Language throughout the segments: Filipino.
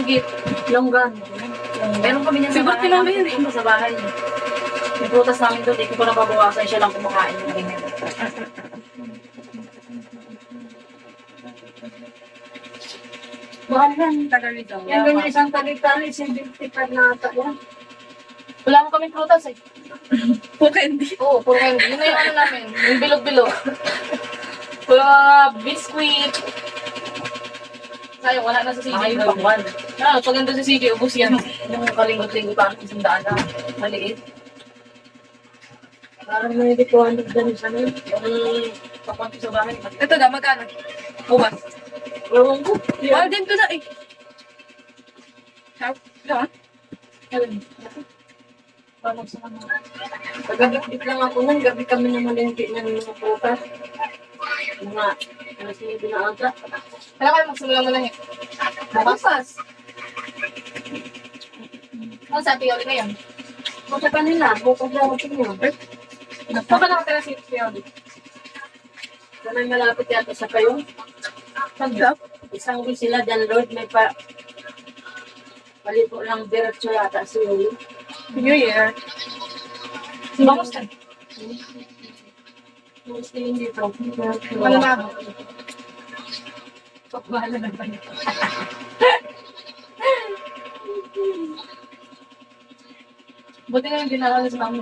Git. Longgan. Meron kami niyan sa Favorite bahay. namin yun eh. Sa bahay. Yung prutas namin doon, hindi ko pa nababawasan. Siya lang kumakain ng ganyan. Mahal yan. Tagal nito. Yan ganyan isang tali-tali, 75 na ata yan. Wala mo kaming prutas eh. Po candy. Oo, puro candy. Yun na yung ano namin. Yung bilog-bilog. Puro mga biscuit. Sayang, wala na sa CJ. Ay, bangwan. Pag nandun sa CJ, ubus yan. Yung kalingot-lingot pa ang sandaan na. Maliit. Parang may 200 dyan sa nyo. Yung kapunti sa bahay. Ito na, magkano? Ubas. Ewan ko. Mahal din to na eh. Ha? Ayun. Parang sa ano. Kagabi lang ako nun, gabi kami na malingki ng mga prutas. Mga, alas 9 na ata. Kaya kayo magsimula mo lang yun. Bukas. Ano sa ate Yoli ngayon? Kung sa kanila, bukas lang ako tingin. Saan ka nakatira si Yoli? May malapit yata sa kayo. Pagdap. Isang week sila dyan, Lord, may pa... Palipo lang diretso yata si Yuli. New Year. Bangos ka. Gusto yun dito. Wala na ako. Pagbahala na ba niya? Buti na yung dinala sa kami.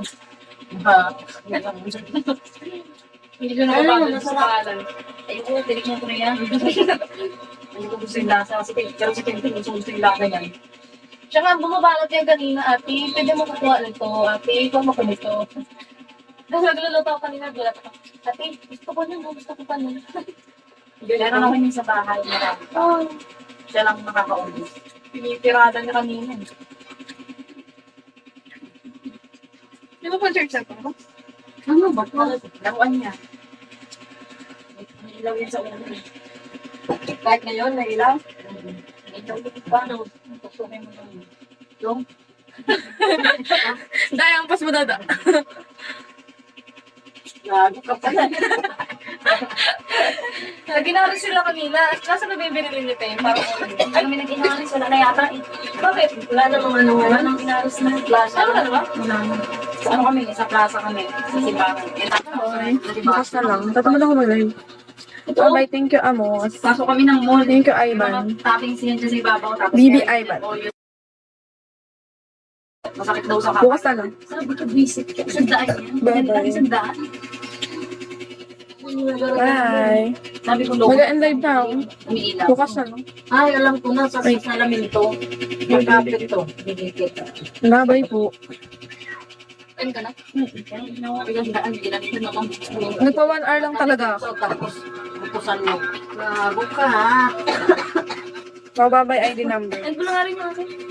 Hindi ko nakapagod sa pangalan. Ayoko, tinignan ko na yan. Hindi ko gusto yung lasa. Pero si Tintin, gusto yung lasa yan. Siya nga, bumabalot yan kanina, ate. Pwede mo kukuha nito, ate. Ikaw mo ko nito. Nagluluto ako kanina, gulat ako. Ate, gusto ko nun, gusto ko pa nun. Meron naman yun sa bahay. Oh. Siya lang nakakaubos. Pinipirada niya kanina. Di ba pa church ako? Ano ba? Laruan niya. May ilaw yan sa ulo. Kahit ngayon, nailaw. Ikaw yung paano? Tutukin mo lang. Yung? Dahil ang pas mo dada. Lago ka pala. Nag-inaris sila kanina. Nasa na bibili ni Pem? Parang ano may nag-inaris? Wala na yata eh. Bakit? Wala namang ano Wala ngayon. nang inaris na plaza. Ano na ba? Wala na. Sa ano kami? Sa plaza kami. Sa simbahan. Bukas na lang. Tatamad ako mag-live. Bye, thank you, Amos. Pasok kami ng mall. Thank you, Mga Ivan. toppings yan dyan sa ibabaw. Tapos Bibi kaya- Ivan. Oh, yun. Masakit daw sa kapal. Bukas na lang. Sabi ko, visit ka. Sandaan yan. Bye-bye. Ganito lang sandaan. Bye. Sabi ko, Mag-end live na ako. umiilaw. Bukas na lang. Ay, alam ko na. Sa Wait. salamin to. Magkapit to. Didikit. Bye po. Ano ka na? Biglang daan, ginanito naman. Nagpa 1 hour lang talaga ako. Tapos, utusan mo. Lago ka ha. Mababay ID number. Ano ba nga rin yung akin?